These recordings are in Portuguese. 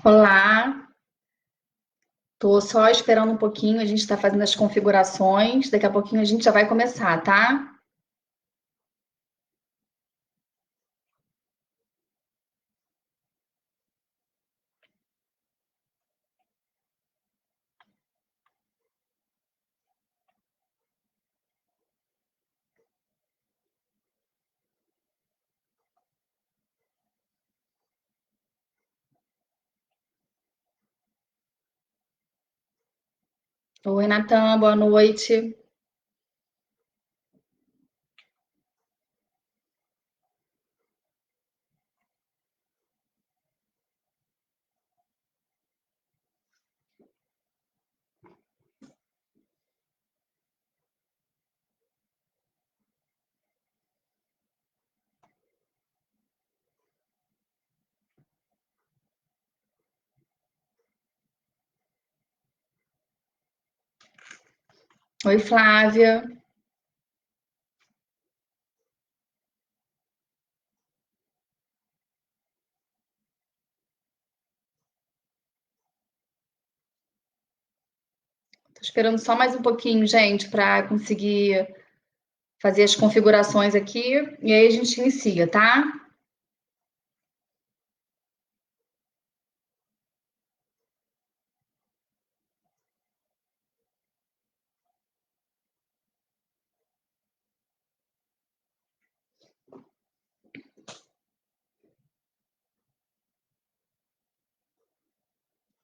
Olá, tô só esperando um pouquinho, a gente está fazendo as configurações, daqui a pouquinho a gente já vai começar, tá? Oi, Natan, boa noite. Oi, Flávia. Tô esperando só mais um pouquinho, gente, para conseguir fazer as configurações aqui e aí a gente inicia, tá?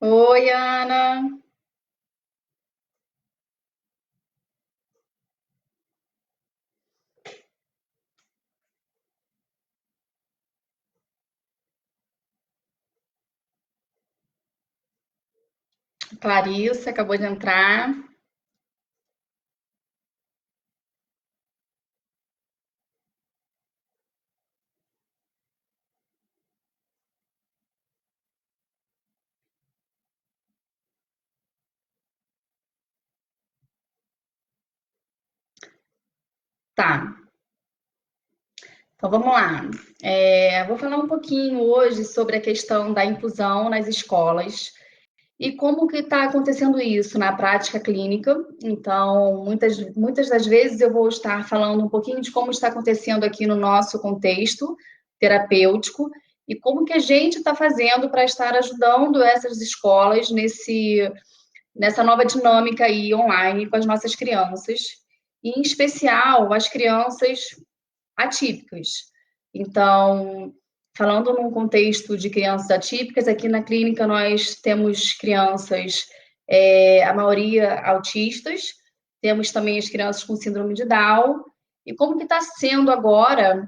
Oi, Ana. Clarissa acabou de entrar. Tá, então vamos lá. Vou falar um pouquinho hoje sobre a questão da inclusão nas escolas. E como que está acontecendo isso na prática clínica? Então, muitas das vezes eu vou estar falando um pouquinho de como está acontecendo aqui no nosso contexto terapêutico e como que a gente está fazendo para estar ajudando essas escolas nessa nova dinâmica aí online com as nossas crianças, e em especial as crianças atípicas. Então, falando num contexto de crianças atípicas, aqui na clínica nós temos crianças, a maioria autistas, temos também as crianças com síndrome de Down. E como que está sendo agora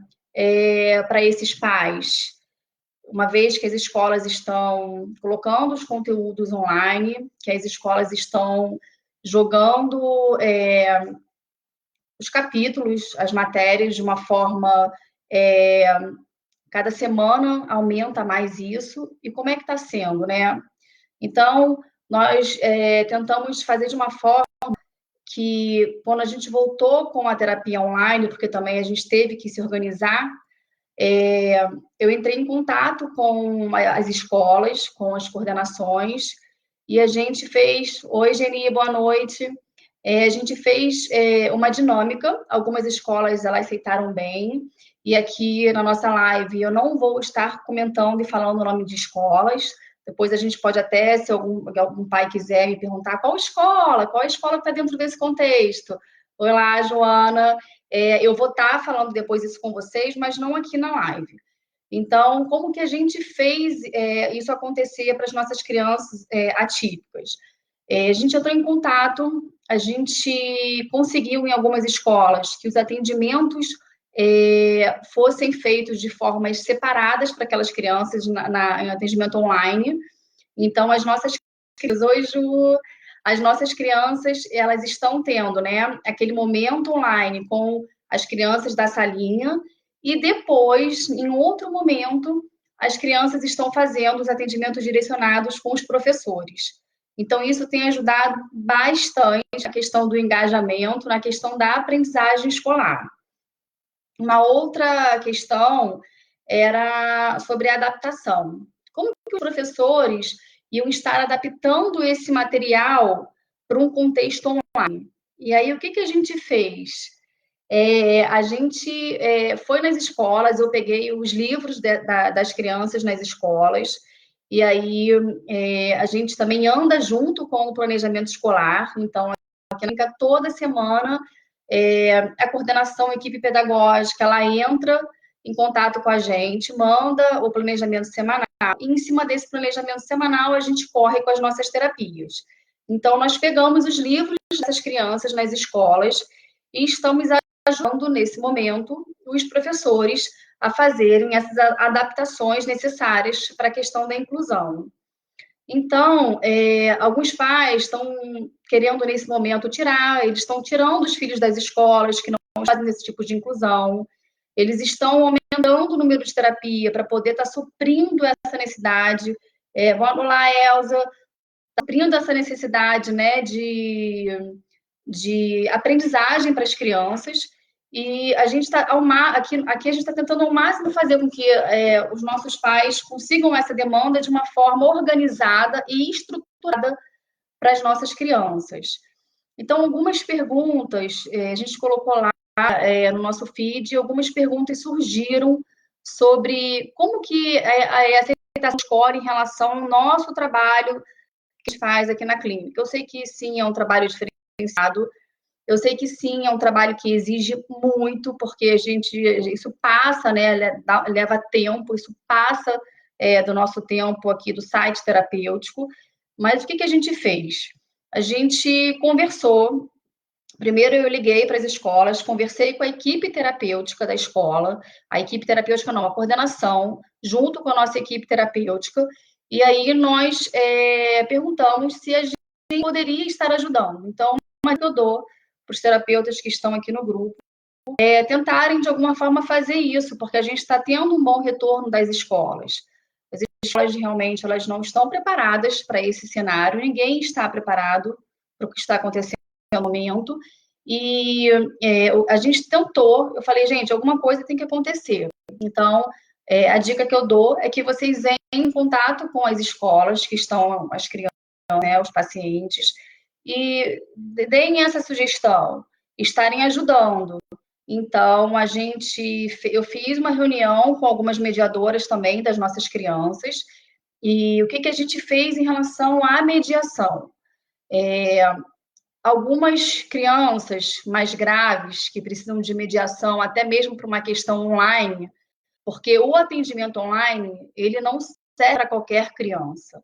para esses pais? Uma vez que as escolas estão colocando os conteúdos online, que as escolas estão jogando os capítulos, as matérias de uma forma é, cada semana aumenta mais isso. E como é que está sendo, né? Então, nós tentamos fazer de uma forma que, quando a gente voltou com a terapia online, porque também a gente teve que se organizar, eu entrei em contato com as escolas, com as coordenações, e a gente fez. Oi, Geni, boa noite. A gente fez uma dinâmica, algumas escolas elas aceitaram bem, e aqui na nossa live eu não vou estar comentando e falando o nome de escolas. Depois a gente pode até, se algum pai quiser me perguntar qual escola que está dentro desse contexto. Oi lá, Joana. Eu vou estar falando depois isso com vocês, mas não aqui na live. Então, como que a gente fez isso acontecer para as nossas crianças atípicas? A gente entrou em contato, a gente conseguiu em algumas escolas que os atendimentos fossem feitos de formas separadas para aquelas crianças em atendimento online. Então, as nossas crianças, hoje, as nossas crianças, elas estão tendo, né, aquele momento online com as crianças da salinha, e depois, em outro momento, as crianças estão fazendo os atendimentos direcionados com os professores. Então, isso tem ajudado bastante a questão do engajamento, na questão da aprendizagem escolar. Uma outra questão era sobre a adaptação. como que os professores iam estar adaptando esse material para um contexto online. E aí, o que a gente fez? A gente foi nas escolas, eu peguei os livros das crianças nas escolas, e aí a gente também anda junto com o planejamento escolar, então, toda semana, a coordenação, a equipe pedagógica, ela entra em contato com a gente, manda o planejamento semanal, e em cima desse planejamento semanal, a gente corre com as nossas terapias. Então, nós pegamos os livros dessas crianças nas escolas e estamos ajudando, nesse momento, os professores a fazerem essas adaptações necessárias para a questão da inclusão. Então, alguns pais estão querendo, nesse momento, eles estão tirando os filhos das escolas que não fazem esse tipo de inclusão, eles estão aumentando o número de terapia para poder estar suprindo essa necessidade. Vamos lá, Elza, suprindo essa necessidade, né, de aprendizagem para as crianças, e a gente está aqui a gente está tentando ao máximo fazer com que os nossos pais consigam essa demanda de uma forma organizada e estruturada para as nossas crianças. Então, algumas perguntas, a gente colocou lá no nosso feed, algumas perguntas surgiram sobre como que a aceitação da escola em relação ao nosso trabalho que a gente faz aqui na clínica. Eu sei que sim, é um trabalho diferenciado, eu sei que sim, é um trabalho que exige muito, porque isso passa, né, leva tempo, isso passa do nosso tempo aqui do site terapêutico, mas o que a gente fez? A gente conversou, primeiro eu liguei para as escolas, conversei com a equipe terapêutica da escola, a equipe terapêutica não, a coordenação, junto com a nossa equipe terapêutica, e aí nós perguntamos se a gente poderia estar ajudando. Então, uma que eu dou para os terapeutas que estão aqui no grupo, tentarem, de alguma forma, fazer isso, porque a gente está tendo um bom retorno das escolas. As escolas, realmente, elas não estão preparadas para esse cenário, ninguém está preparado para o que está acontecendo no momento, e a gente tentou, eu falei, gente, alguma coisa tem que acontecer. Então, a dica que eu dou é que vocês entrem em contato com as escolas que estão, as crianças, né, os pacientes, e deem essa sugestão, estarem ajudando. Então, eu fiz uma reunião com algumas mediadoras também das nossas crianças, e o que a gente fez em relação à mediação? Algumas crianças mais graves, que precisam de mediação, até mesmo para uma questão online, porque o atendimento online, ele não serve para qualquer criança.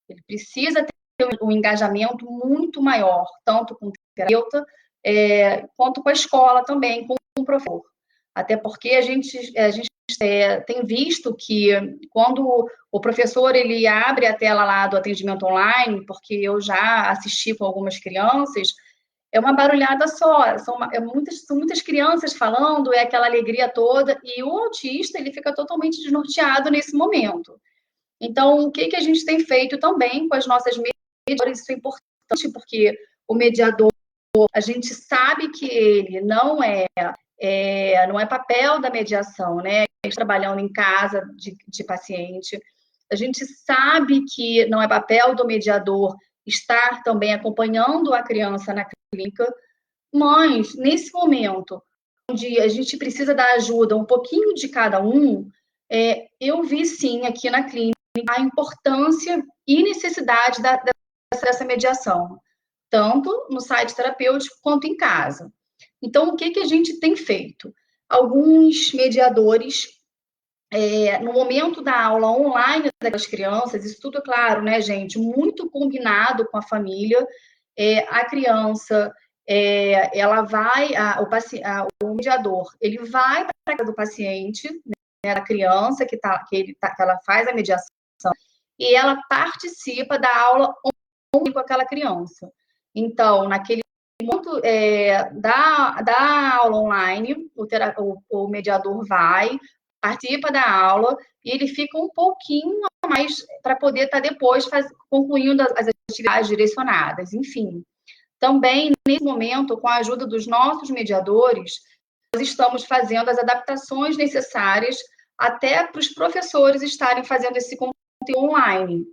Ele precisa ter um engajamento muito maior, tanto com o terapeuta, quanto com a escola também, com o professor. Até porque a gente tem visto que quando o professor ele abre a tela lá do atendimento online, porque eu já assisti com algumas crianças, é uma barulhada só, são muitas crianças falando, é aquela alegria toda, e o autista ele fica totalmente desnorteado nesse momento. Então, o que a gente tem feito também com as nossas mediadoras, isso é importante, porque o mediador, a gente sabe que ele não é papel da mediação, né? Trabalhando em casa de paciente. A gente sabe que não é papel do mediador estar também acompanhando a criança na clínica, mas nesse momento, onde a gente precisa da ajuda um pouquinho de cada um, eu vi sim aqui na clínica a importância e necessidade dessa mediação, tanto no site terapêutico quanto em casa. Então, o que a gente tem feito? Alguns mediadores, no momento da aula online das crianças, isso tudo, claro, né, gente, muito combinado com a família, a criança, ela vai, o mediador, ele vai para a casa do paciente, né, da criança que ela faz a mediação, e ela participa da aula online com aquela criança. Então, naquele momento da aula online, o mediador vai, participa da aula, e ele fica um pouquinho a mais para poder estar depois concluindo as atividades direcionadas, enfim. Também, nesse momento, com a ajuda dos nossos mediadores, nós estamos fazendo as adaptações necessárias até para os professores estarem fazendo esse conteúdo conteúdo online.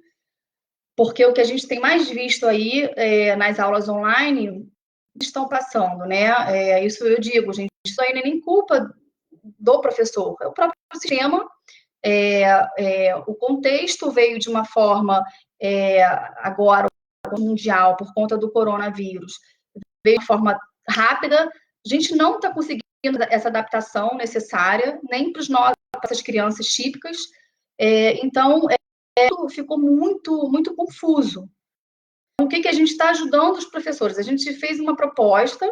Porque o que a gente tem mais visto aí nas aulas online estão passando, né? Isso eu digo, gente, isso aí não é nem culpa do professor, é o próprio sistema. O contexto veio de uma forma, agora, mundial, por conta do coronavírus, veio de uma forma rápida. A gente não está conseguindo essa adaptação necessária, nem para essas crianças típicas. Então, ficou muito, muito confuso. O que a gente está ajudando os professores? A gente fez uma proposta,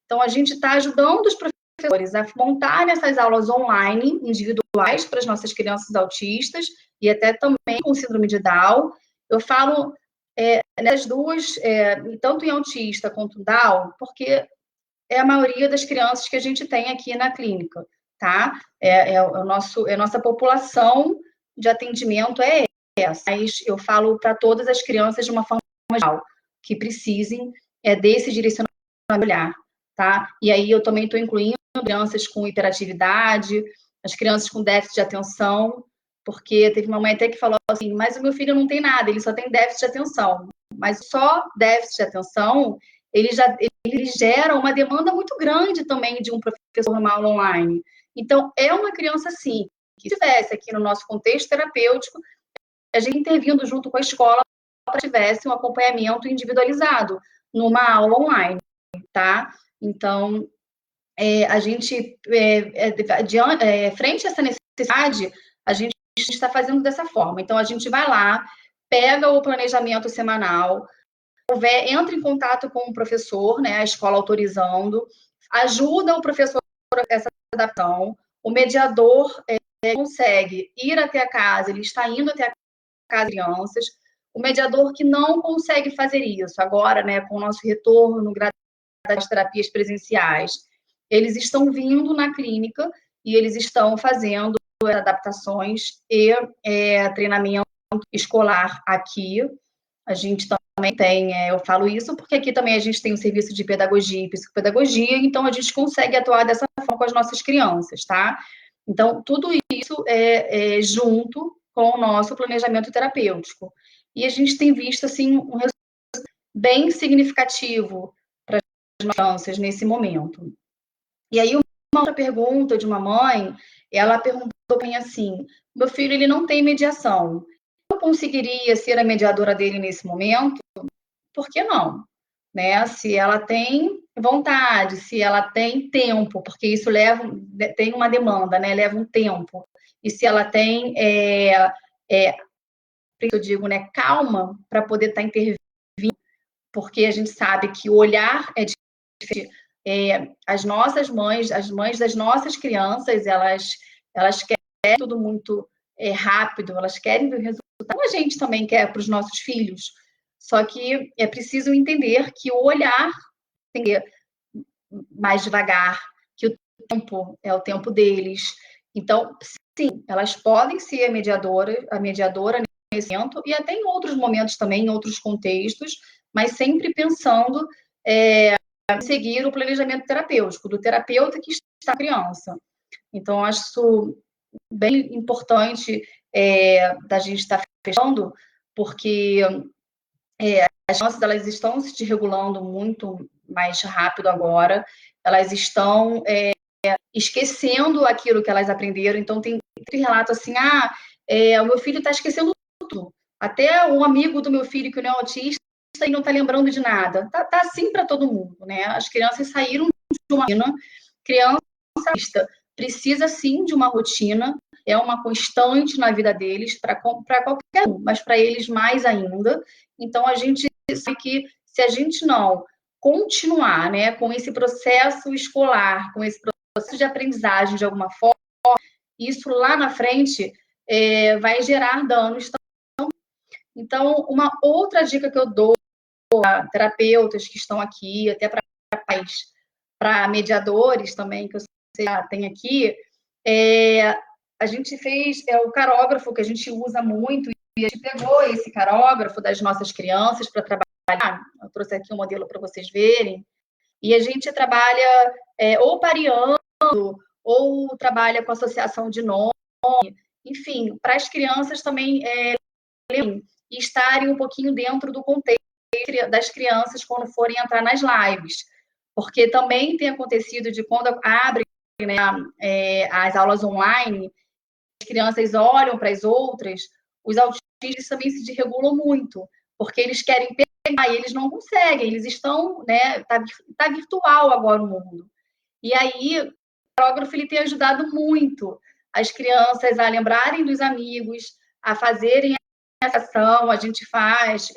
então a gente está ajudando os professores a montar essas aulas online, individuais, para as nossas crianças autistas, e até também com síndrome de Down. Eu falo nas duas, tanto em autista quanto Down, porque é a maioria das crianças que a gente tem aqui na clínica, tá? A nossa população de atendimento é essa, mas eu falo para todas as crianças de uma forma geral, que precisem desse direcionamento olhar, tá? E aí eu também estou incluindo crianças com hiperatividade, as crianças com déficit de atenção, porque teve uma mãe até que falou assim, mas o meu filho não tem nada, ele só tem déficit de atenção. Mas só déficit de atenção, ele gera uma demanda muito grande também de um professor normal online. Então, é uma criança, sim, que estivesse aqui no nosso contexto terapêutico, a gente intervindo junto com a escola para que tivesse um acompanhamento individualizado numa aula online, tá? Então, a gente, frente a essa necessidade, a gente está fazendo dessa forma. Então, a gente vai lá, pega o planejamento semanal, entra em contato com o professor, né, a escola autorizando, ajuda o professor essa adaptação, o mediador consegue ir até a casa, ele está indo até a casa das crianças, o mediador que não consegue fazer isso agora, né, com o nosso retorno das terapias presenciais, eles estão vindo na clínica e eles estão fazendo adaptações e treinamento escolar aqui. A gente também tem, eu falo isso porque aqui também a gente tem um serviço de pedagogia e psicopedagogia, então a gente consegue atuar dessa forma com as nossas crianças, tá? Então, tudo isso é junto com o nosso planejamento terapêutico. E a gente tem visto, assim, um resultado bem significativo para as crianças nesse momento. E aí, uma outra pergunta de uma mãe, ela perguntou para mim assim, meu filho, ele não tem mediação. Eu conseguiria ser a mediadora dele nesse momento? Por que não? Né? Se ela tem vontade, se ela tem tempo, porque isso tem uma demanda, né? Leva um tempo. E se ela tem, eu digo, né, calma para poder estar intervindo, porque a gente sabe que o olhar é diferente. As nossas mães, as mães das nossas crianças, elas querem tudo muito rápido, elas querem ver o resultado. Como a gente também quer para os nossos filhos. Só que é preciso entender que o olhar tem que ir mais devagar, que o tempo é o tempo deles. Então, sim, elas podem ser a mediadora nesse momento, e até em outros momentos também, em outros contextos, mas sempre pensando em seguir o planejamento terapêutico, do terapeuta que está a criança. Então, acho isso bem importante da gente estar fechando, porque as crianças elas estão se regulando muito mais rápido agora, elas estão esquecendo aquilo que elas aprenderam, então tem relato assim, o meu filho está esquecendo tudo, até um amigo do meu filho que não é autista e não está lembrando de nada, tá assim para todo mundo, né? As crianças saíram de uma rotina, criança autista precisa sim de uma rotina, é uma constante na vida deles, para qualquer um, mas para eles mais ainda. Então, a gente sabe que se a gente não continuar, né, com esse processo escolar, com esse processo de aprendizagem de alguma forma, isso lá na frente vai gerar danos. Então, uma outra dica que eu dou a terapeutas que estão aqui, até para pais, para mediadores também, que eu sei que tem aqui, a gente fez o carógrafo que a gente usa muito, e a gente pegou esse carógrafo das nossas crianças para trabalhar. Eu trouxe aqui um modelo para vocês verem. E a gente trabalha ou pareando, ou trabalha com associação de nome, enfim, para as crianças também e estarem um pouquinho dentro do contexto das crianças quando forem entrar nas lives. Porque também tem acontecido de quando abre, né, as aulas online, as crianças olham para as outras, os autistas também se desregulam muito, porque eles querem pegar e eles não conseguem, eles estão, né, tá virtual agora o mundo. E aí, o coreógrafo ele tem ajudado muito as crianças a lembrarem dos amigos, a fazerem essa ação, a gente faz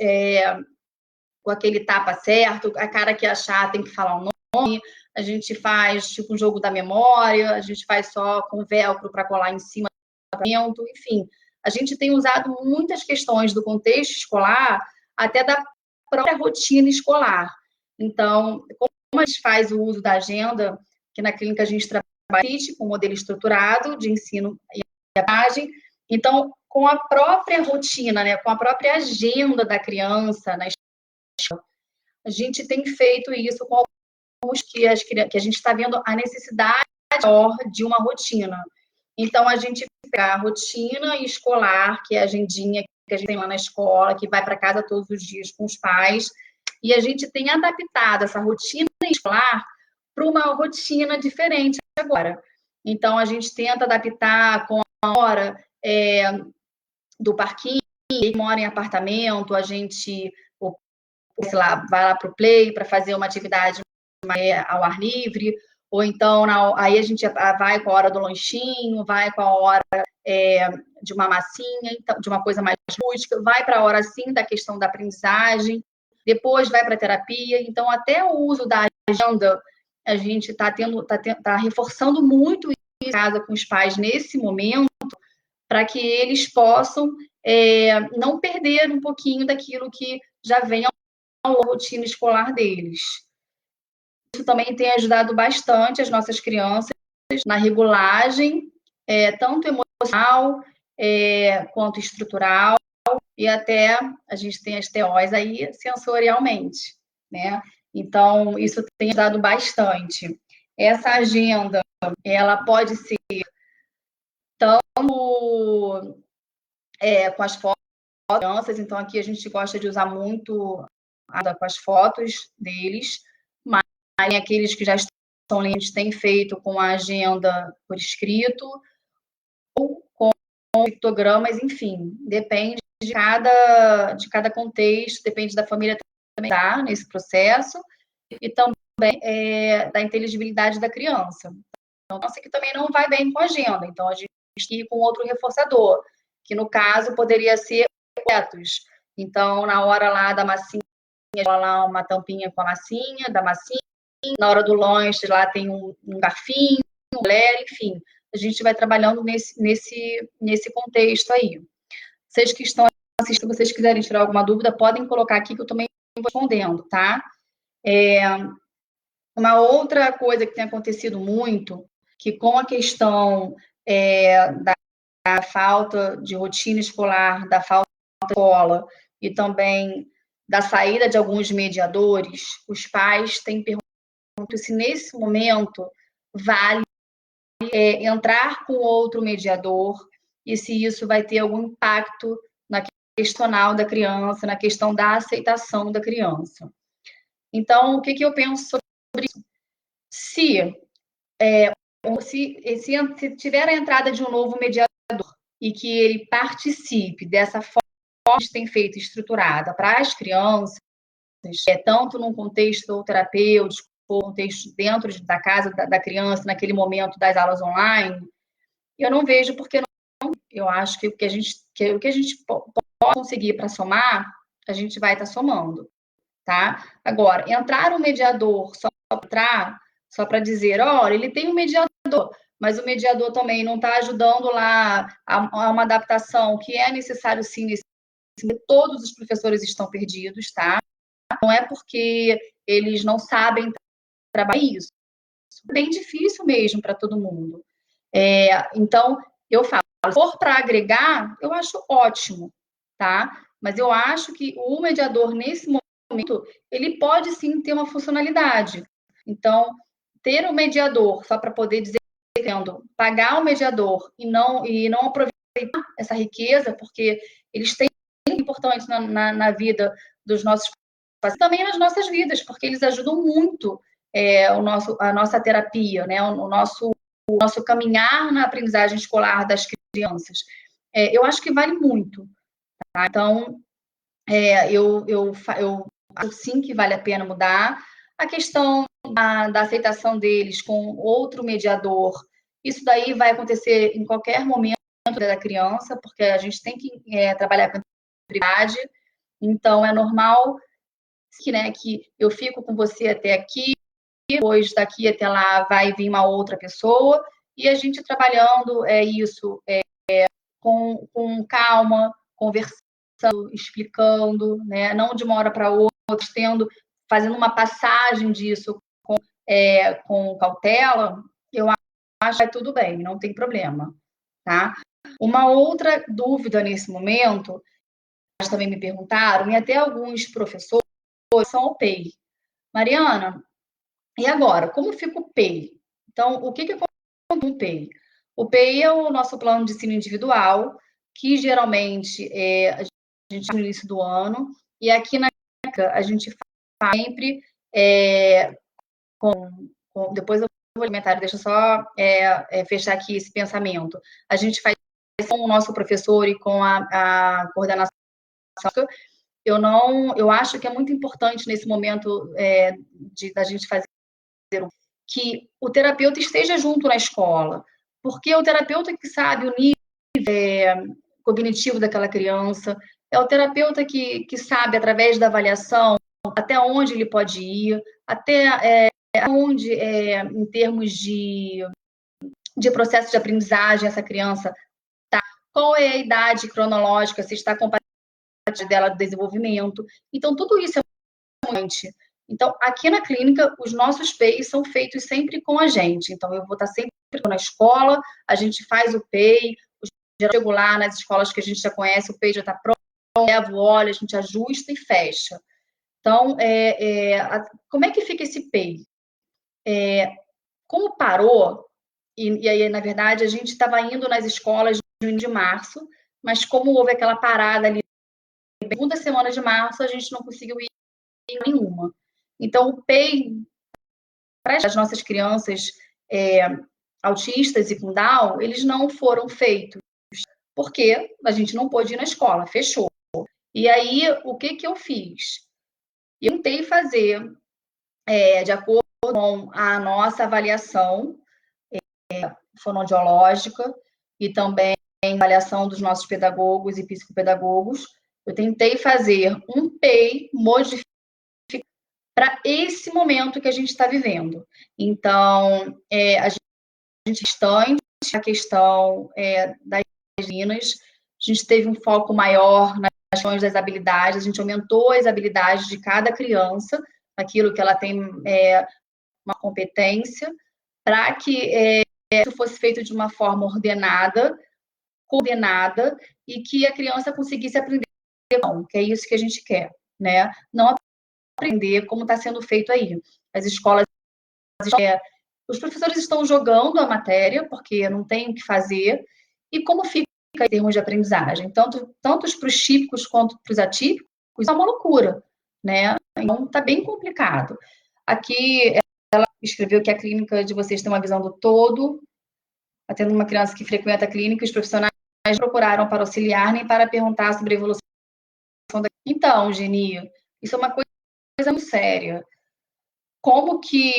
com aquele tapa certo, a cara que achar tem que falar o nome, a gente faz tipo um jogo da memória, a gente faz só com velcro para colar em cima do apartamento, enfim. A gente tem usado muitas questões do contexto escolar, até da própria rotina escolar. Então, como a gente faz o uso da agenda, que na clínica a gente trabalha com um modelo estruturado de ensino e aprendizagem, então, com a própria rotina, né, com a própria agenda da criança na escola, a gente tem feito isso com alguns que a gente está vendo a necessidade maior de uma rotina. Então, a gente pega a rotina escolar, que é a agendinha que a gente tem lá na escola, que vai para casa todos os dias com os pais, e a gente tem adaptado essa rotina escolar para uma rotina diferente agora. Então, a gente tenta adaptar com a hora do parquinho, quem mora em apartamento, a gente sei lá, vai lá para o play para fazer uma atividade ao ar livre, ou então aí a gente vai com a hora do lanchinho, vai com a hora de uma massinha, então, de uma coisa mais lúdica, vai para a hora sim da questão da aprendizagem, depois vai para a terapia. Então, até o uso da agenda, a gente está reforçando muito em casa com os pais nesse momento, para que eles possam não perder um pouquinho daquilo que já vem a rotina escolar deles. Isso também tem ajudado bastante as nossas crianças na regulagem, tanto emocional quanto estrutural, e até a gente tem as TOs aí sensorialmente, né? Então, isso tem ajudado bastante. Essa agenda, ela pode ser tanto com as fotos das crianças, então aqui a gente gosta de usar muito com as fotos deles, mas aqueles que já estão lendo têm feito com a agenda por escrito ou com pictogramas, enfim, depende de cada contexto, depende da família também estar nesse processo e também da inteligibilidade da criança. Então, nossa, que também não vai bem com a agenda, então a gente tem que ir com outro reforçador, que no caso poderia ser objetos. Então, na hora lá da massinha, lá uma tampinha com a massinha, da massinha, na hora do lanche lá tem um garfinho, um colher, enfim. A gente vai trabalhando nesse contexto aí. Vocês que estão assistindo, se vocês quiserem tirar alguma dúvida, podem colocar aqui que eu também vou respondendo, tá? Uma outra coisa que tem acontecido muito, que com a questão da falta de rotina escolar, da falta de escola e também da saída de alguns mediadores, os pais têm perguntado se nesse momento vale entrar com outro mediador e se isso vai ter algum impacto na questão da criança, na questão da aceitação da criança. Então, o que eu penso sobre isso? Se tiver a entrada de um novo mediador e que ele participe dessa forma que a gente tem feito estruturada para as crianças, tanto num contexto terapêutico, ou contexto dentro da casa da criança, naquele momento das aulas online, eu não vejo por que não. Eu acho que o que a gente pode conseguir para somar, a gente vai estar somando, tá? Agora, entrar um mediador só para dizer, olha, ele tem um mediador, mas o mediador também não está ajudando lá a uma adaptação que é necessário sim, todos os professores estão perdidos, tá? Não é porque eles não sabem trabalhar isso. É bem difícil mesmo para todo mundo. Então, eu falo, se for para agregar, eu acho ótimo, tá? Mas eu acho que o mediador, nesse momento, ele pode sim ter uma funcionalidade. Então, ter um mediador só para poder dizer, pagar o mediador e não aproveitar essa riqueza, porque eles têm importantes na vida dos nossos pacientes, também nas nossas vidas, porque eles ajudam muito a nossa terapia, né? O nosso caminhar na aprendizagem escolar das crianças. Eu acho que vale muito. Tá? Então, eu acho sim que vale a pena mudar. A questão da aceitação deles com outro mediador, isso daí vai acontecer em qualquer momento da criança, porque a gente tem que trabalhar com a prioridade. Então, é normal que eu fico com você até aqui, depois daqui até lá vai vir uma outra pessoa, e a gente trabalhando isso com calma, conversando, explicando, né? Não de uma hora para outra, fazendo uma passagem disso com cautela, eu acho que vai tudo bem, não tem problema, tá? Uma outra dúvida nesse momento, também me perguntaram, e até alguns professores, são o PEI. Mariana, e agora? Como fica o PEI? Então, o que acontece com o PEI? O PEI é o nosso plano de ensino individual, que geralmente a gente faz no início do ano, e aqui na clínica a gente faz sempre depois eu vou alimentar, deixa eu só fechar aqui esse pensamento. A gente faz com o nosso professor e com a coordenação. Eu acho que é muito importante nesse momento da gente fazer que o terapeuta esteja junto na escola, porque é o terapeuta que sabe o nível cognitivo daquela criança, é o terapeuta que sabe, através da avaliação, até onde ele pode ir, até onde, em termos de processo de aprendizagem, essa criança está, qual é a idade cronológica, se está compatível dela do desenvolvimento. Então, tudo isso é importante. Então, aqui na clínica, os nossos PEIs são feitos sempre com a gente. Então, eu vou estar sempre na escola, a gente faz o PEI, eu chego lá nas escolas que a gente já conhece, o PEI já está pronto, eu levo, olha, a gente ajusta e fecha. Então, como é que fica esse PEI? Como parou, e aí, na verdade, a gente estava indo nas escolas no início de março, mas como houve aquela parada ali, na segunda semana de março, a gente não conseguiu ir em nenhuma. Então, o PEI, para as nossas crianças autistas e com Down, eles não foram feitos, porque a gente não pôde ir na escola, fechou. E aí, o que eu fiz? Eu tentei fazer, de acordo com a nossa avaliação fonoaudiológica e também avaliação dos nossos pedagogos e psicopedagogos, eu tentei fazer um PEI modificado para esse momento que a gente está vivendo. Então, a gente bastante a questão das meninas, a gente teve um foco maior nas questões das habilidades, a gente aumentou as habilidades de cada criança, aquilo que ela tem uma competência, para que isso fosse feito de uma forma ordenada, coordenada, e que a criança conseguisse aprender, que é isso que a gente quer, né? Não aprender como está sendo feito aí. As escolas, os professores estão jogando a matéria, porque não tem o que fazer, e como fica em termos de aprendizagem, tanto para os típicos quanto para os atípicos, é uma loucura, né? Então, está bem complicado. Aqui, ela escreveu que a clínica de vocês tem uma visão do todo, atendo uma criança que frequenta a clínica, os profissionais não procuraram para auxiliar nem para perguntar sobre a evolução da... Então, Geni, isso é uma coisa muito séria. Como que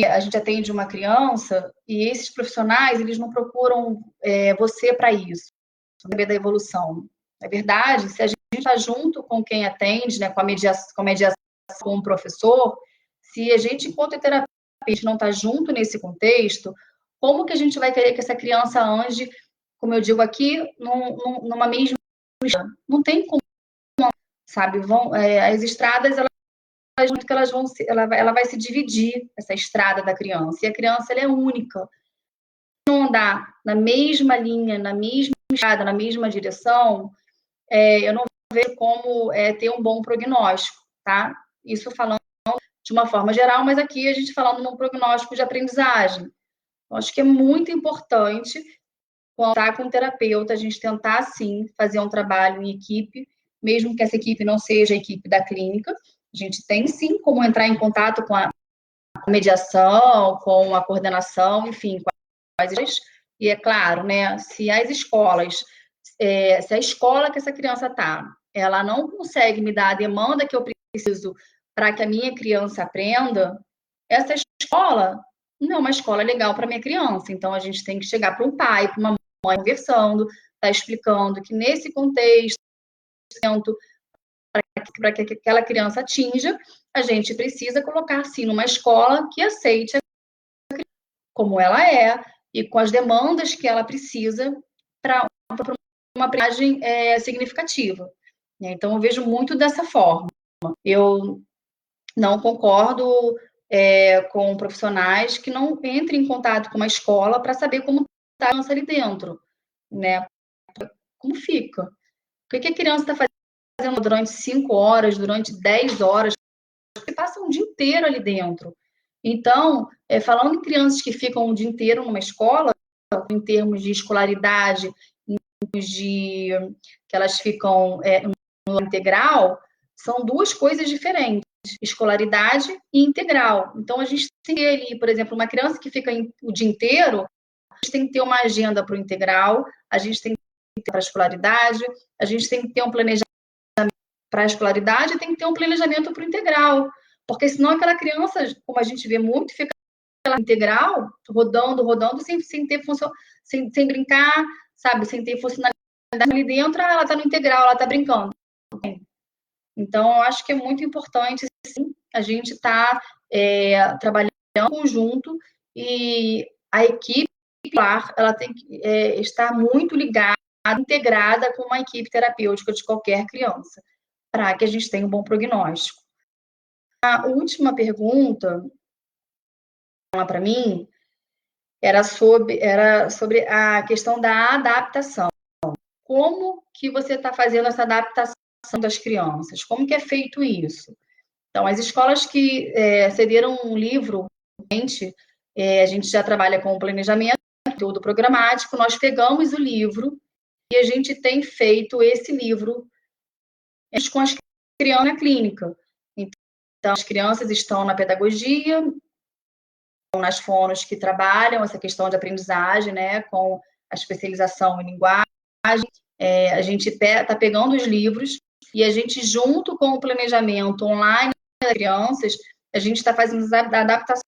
a gente atende uma criança e esses profissionais, eles não procuram você para isso, saber da evolução. É verdade, se a gente está junto com quem atende, né, com a mediação, com o professor, se a gente, enquanto terapeuta, não está junto nesse contexto, como que a gente vai querer que essa criança ande, como eu digo aqui, numa mesma... Não tem como, sabe? As estradas, ela vai se dividir, essa estrada da criança, e a criança ela é única. Se não andar na mesma linha, na mesma estrada, na mesma direção, eu não vejo como ter um bom prognóstico, tá? Isso falando de uma forma geral, mas aqui a gente falando num prognóstico de aprendizagem. Eu acho que é muito importante contar com o terapeuta, a gente tentar, sim, fazer um trabalho em equipe mesmo que essa equipe não seja a equipe da clínica. A gente tem sim como entrar em contato com a mediação, com a coordenação, enfim, com as. E é claro, né, se as escolas, se a escola que essa criança está, ela não consegue me dar a demanda que eu preciso para que a minha criança aprenda, essa escola não é uma escola legal para minha criança. Então, a gente tem que chegar para um pai, para uma mãe conversando, tá explicando que nesse contexto, para que aquela criança atinja, a gente precisa colocar, sim, numa escola que aceite como ela é e com as demandas que ela precisa para uma aprendizagem significativa. Então, eu vejo muito dessa forma. Eu não concordo com profissionais que não entrem em contato com uma escola para saber como está a criança ali dentro, né? Como fica? O que a criança está fazendo durante 5 horas, durante 10 horas? Você passa um dia inteiro ali dentro. Então, falando em crianças que ficam o dia inteiro numa escola, em termos de escolaridade, em termos de que elas ficam no integral, são duas coisas diferentes, escolaridade e integral. Então, a gente tem que ter ali, por exemplo, uma criança que fica o dia inteiro, a gente tem que ter uma agenda para o integral, a gente tem que ter para a escolaridade, a gente tem que ter um planejamento para a escolaridade e tem que ter um planejamento para o integral. Porque senão aquela criança, como a gente vê muito, fica integral, rodando, sem ter função, sem brincar, sabe? Sem ter funcionalidade ali dentro, ela está no integral, ela está brincando. Então, eu acho que é muito importante, sim, a gente estar trabalhando em conjunto e a equipe ela tem que estar muito ligada, integrada com uma equipe terapêutica de qualquer criança, para que a gente tenha um bom prognóstico. A última pergunta para mim era sobre a questão da adaptação. Como que você está fazendo essa adaptação das crianças? Como que é feito isso? Então, as escolas que cederam um livro, a gente já trabalha com o planejamento, conteúdo programático, nós pegamos o livro e a gente tem feito esse livro com as crianças na clínica. Então, as crianças estão na pedagogia, nas fonos que trabalham essa questão de aprendizagem, né, com a especialização em linguagem. A gente está pegando os livros e a gente, junto com o planejamento online das crianças, a gente está fazendo as adaptações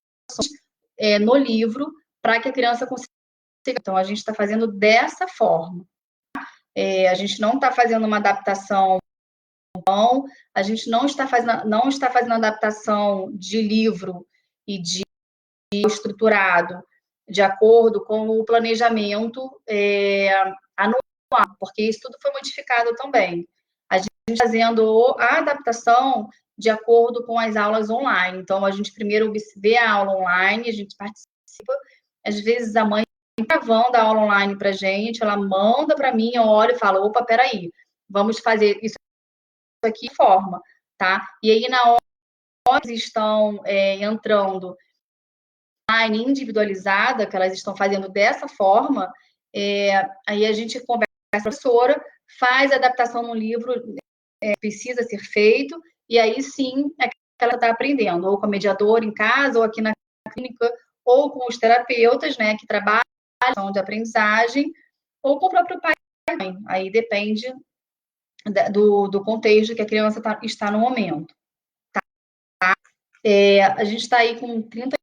no livro para que a criança consiga. Então, a gente está fazendo dessa forma. A gente não está fazendo uma adaptação, não, a gente não está fazendo adaptação de livro e de estruturado de acordo com o planejamento anual, porque isso tudo foi modificado também. A gente fazendo a adaptação de acordo com as aulas online. Então, a gente primeiro vê a aula online, a gente participa. Às vezes, a mãe está gravando a aula online para a gente, ela manda para mim, eu olho e falo, opa, peraí, vamos fazer isso aqui de forma, tá? E aí, na hora que eles estão entrando online individualizada, que elas estão fazendo dessa forma, aí a gente conversa com a professora, faz a adaptação no livro, precisa ser feito, e aí sim é que ela está aprendendo, ou com a mediadora em casa, ou aqui na clínica, ou com os terapeutas, né, que trabalham de aprendizagem, ou com o próprio pai e mãe. Aí depende do contexto que a criança está no momento. Tá? A gente está aí com 30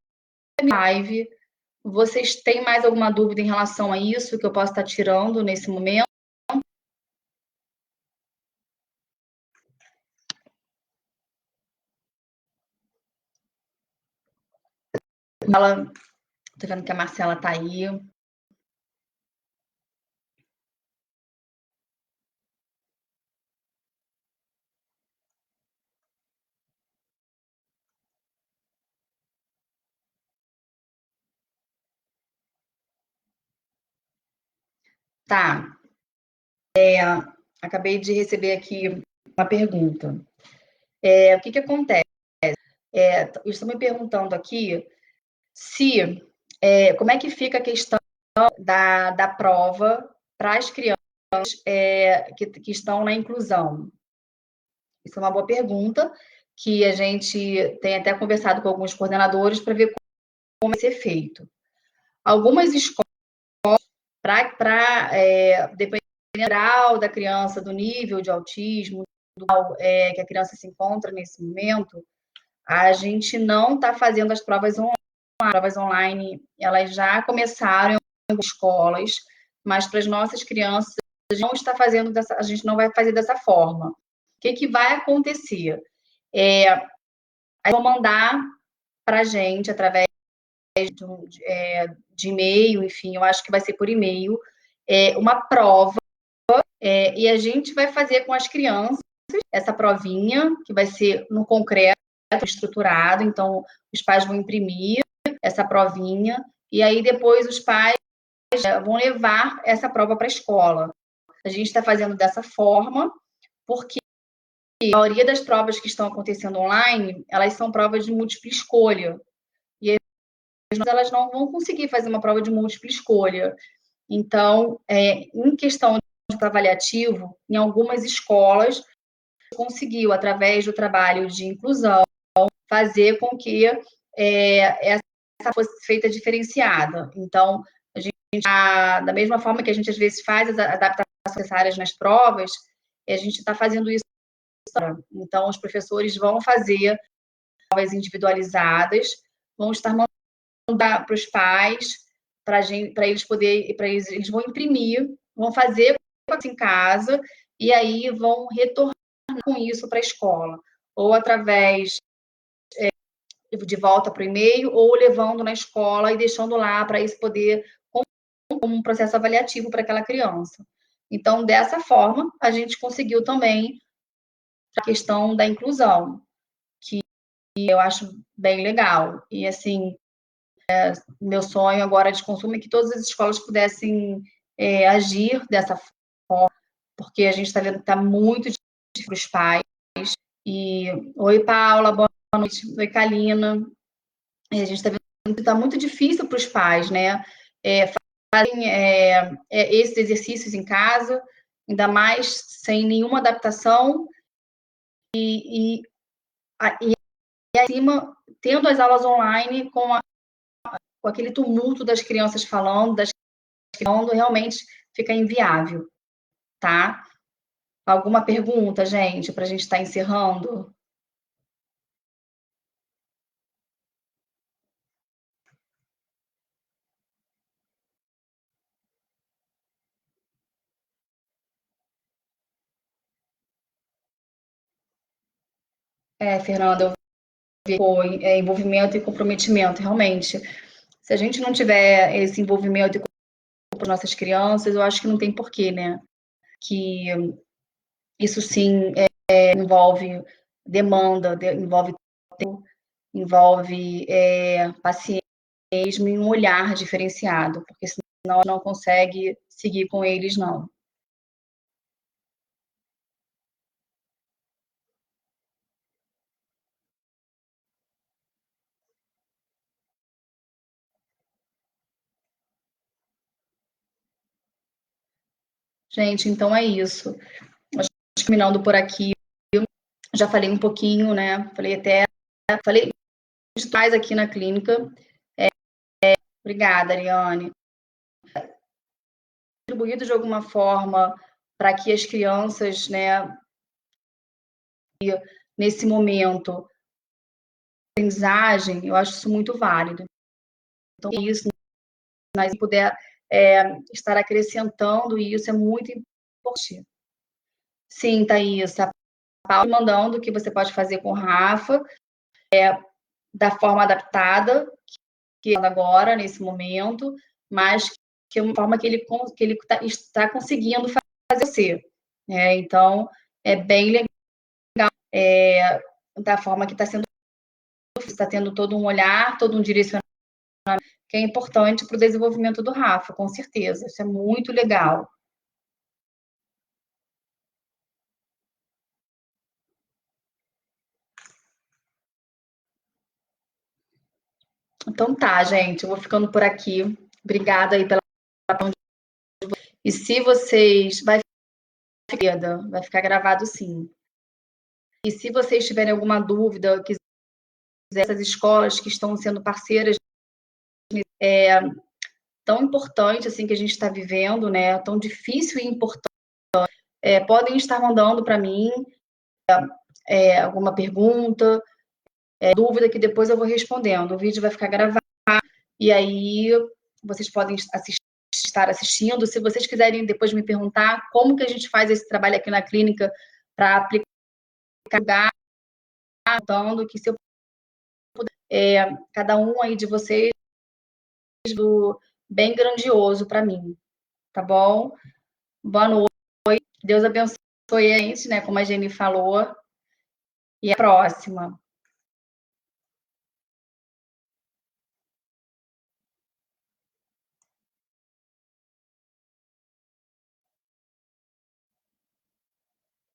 live. Vocês têm mais alguma dúvida em relação a isso que eu posso estar tirando nesse momento? Tô vendo que a Marcela tá aí. Tá. Acabei de receber aqui uma pergunta. O que acontece? Estou me perguntando aqui se como é que fica a questão da prova para as crianças que estão na inclusão. Isso é uma boa pergunta, que a gente tem até conversado com alguns coordenadores para ver como vai ser feito. Algumas escolas, dependendo do grau da criança, do nível de autismo, que a criança se encontra nesse momento, a gente não está fazendo as provas online. As provas online, elas já começaram em algumas escolas, mas para as nossas crianças, a gente não vai fazer dessa forma. O que vai acontecer? Vão mandar para a gente, através de e-mail, enfim, eu acho que vai ser por e-mail, uma prova, e a gente vai fazer com as crianças essa provinha, que vai ser no concreto, estruturado, então os pais vão imprimir essa provinha, e aí depois os pais vão levar essa prova para a escola. A gente está fazendo dessa forma, porque a maioria das provas que estão acontecendo online, elas são provas de múltipla escolha. E aí, elas não vão conseguir fazer uma prova de múltipla escolha. Então, em questão de avaliativo, em algumas escolas, conseguiu, através do trabalho de inclusão, fazer com que essa fosse feita diferenciada. Então, a gente, da mesma forma que a gente às vezes faz as adaptações necessárias nas provas, a gente está fazendo isso. Então, os professores vão fazer provas individualizadas, vão estar mandando para os pais, para eles poderem, eles vão imprimir, vão fazer em casa e aí vão retornar com isso para a escola, ou através de volta para o e-mail, ou levando na escola e deixando lá para isso poder como um processo avaliativo para aquela criança. Então, dessa forma, a gente conseguiu também a questão da inclusão, que eu acho bem legal. E, assim, meu sonho agora de consumo é que todas as escolas pudessem agir dessa forma, porque a gente está vendo que está muito difícil para os pais. E, oi, Paula, boa noite. Oi, Kalina. E a gente está vendo que está muito difícil para os pais, né? Fazem esses exercícios em casa, ainda mais sem nenhuma adaptação, e acima, tendo as aulas online com aquele tumulto das crianças falando, realmente fica inviável, tá? Alguma pergunta, gente, para a gente estar encerrando? Fernanda, eu vi envolvimento e comprometimento, realmente. Se a gente não tiver esse envolvimento com as nossas crianças, eu acho que não tem porquê, né? Que isso sim envolve demanda, envolve tempo, envolve paciência e um olhar diferenciado, porque senão não consegue seguir com eles, não. Gente, então é isso. Terminando por aqui, já falei um pouquinho, né? Falei de trás aqui na clínica. Obrigada, Ariane. Contribuído de alguma forma para que as crianças, né, nesse momento, aprendizagem, eu acho isso muito válido. Então, é isso, nós puder estar acrescentando isso é muito importante. Sim, Thaís, a Paula mandando o que você pode fazer com o Rafa, da forma adaptada, que é agora, nesse momento, mas que é uma forma que ele está conseguindo fazer ser. Então, é bem legal da forma que está tendo todo um olhar, todo um direcionamento que é importante para o desenvolvimento do Rafa, com certeza. Isso é muito legal. Então tá, gente, eu vou ficando por aqui. Obrigada aí pela. E se vocês. Vai ficar gravado sim. E se vocês tiverem alguma dúvida, quiser essas escolas que estão sendo parceiras, tão importante assim que a gente está vivendo, né? Tão difícil e importante. Podem estar mandando para mim alguma pergunta, dúvida que depois eu vou respondendo. O vídeo vai ficar gravado e aí vocês podem estar assistindo. Se vocês quiserem depois me perguntar como que a gente faz esse trabalho aqui na clínica para aplicar, contando que se eu puder, cada um aí de vocês bem grandioso para mim, tá bom? Boa noite. Deus abençoe a gente, né? Como a Jenny falou. E a próxima.